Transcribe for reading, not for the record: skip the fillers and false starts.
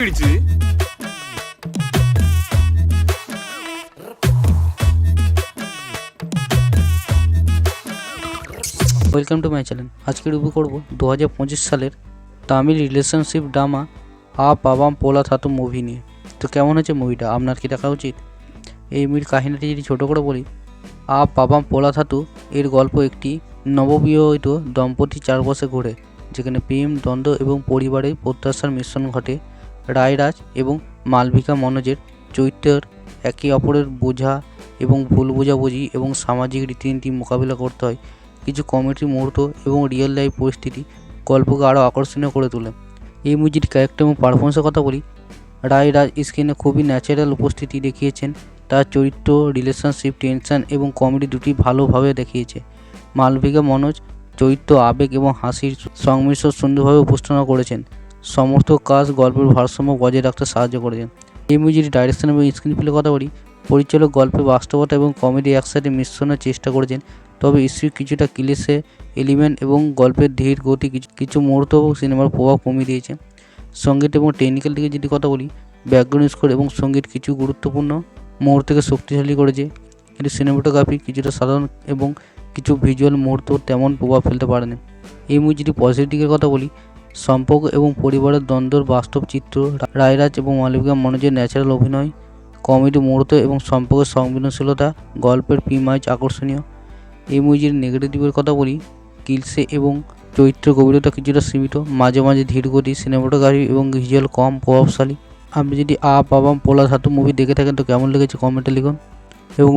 Welcome to my channel. আজকে review করব 2025 সালের তামিল রিলেশনশিপ ড্রামা আ পাবাম পোলা থাতু মুভি নিয়ে। তো কেমন হচ্ছে মুভিটা, আপনার কি দেখা উচিত? এই মুভির কাহিনীটি যদি ছোটো করে বলি, আ পাবাম পোলা থাতু এর গল্প একটি নববিবাহিত দম্পতি চারপাশে ঘোরে, যেখানে প্রেম, দ্বন্দ্ব এবং পরিবারের প্রত্যাশার মিশ্রণ ঘটে। রায়রাজ এবং মালবিকা মনোজের চরিত্রের একে অপরের বোঝা এবং ভুল বোঝাবুঝি এবং সামাজিক রীতিনীতি মোকাবিলা করতে হয়। কিছু কমেডি মুহূর্ত এবং রিয়েল লাইফ পরিস্থিতি গল্পকে আরও আকর্ষণীয় করে তোলে। এই মুভির ক্যারেক্টার এবং পারফরমেন্সের কথা বলি, রায়রাজ স্ক্রিনে খুবই ন্যাচারাল উপস্থিতি দেখিয়েছেন। তার চরিত্র, রিলেশনশিপ, টেনশন এবং কমেডি দুটি ভালোভাবে দেখিয়েছে। মালবিকা মনোজ চরিত্র, আবেগ এবং হাসির সংমিশ্রণ সুন্দরভাবে উপস্থাপনা করেছেন। সমস্ত কাজ গল্পের ভারসাম্য বজায় রাখতে সাহায্য করেছেন। এই মুভির ডাইরেকশন এবং স্ক্রিন প্লে কথা বলি, পরিচালক গল্পের বাস্তবতা এবং কমেডি একসাথে মিশ্রণের চেষ্টা করেছেন, তবে ইস্যু কিছুটা ক্লিশে এলিমেন্ট এবং গল্পের ধীর গতি কিছু মুহূর্ত সিনেমার প্রভাব কমিয়ে দিয়েছে। সঙ্গীত এবং টেকনিক্যাল দিকে যদি কথা বলি, ব্যাকগ্রাউন্ড স্কোর এবং সঙ্গীত কিছু গুরুত্বপূর্ণ মুহূর্তকে শক্তিশালী করেছে, কিন্তু সিনেমাটোগ্রাফি কিছুটা সাধারণ এবং কিছু ভিজুয়াল মুহূর্ত তেমন প্রভাব ফেলতে পারেনি। এই মুভি যদি পজিটিভ দিকের কথা বলি, সম্পর্ক এবং পরিবারের দ্বন্দ্বের বাস্তব চিত্র, রায়রাজ এবং মালবিকা মনোজের ন্যাচারাল অভিনয়, কমেডি মুহূর্ত এবং সম্পর্কের সংবেদনশীলতা গল্পের প্রিমাইজ আকর্ষণীয়। এই মুভির নেগেটিভ দিকের কথা বলি, কিলসে এবং চরিত্রের গভীরতা কিছুটা সীমিত, মাঝে মাঝে ধীর গতি, সিনেমাটোগ্রাফি এবং ভিজুয়াল কম প্রভাবশালী। আপনি যদি আ পাবাম পোলা থাতু মুভি দেখে থাকেন তো কেমন লেগেছে কমেন্টে লিখুন এবং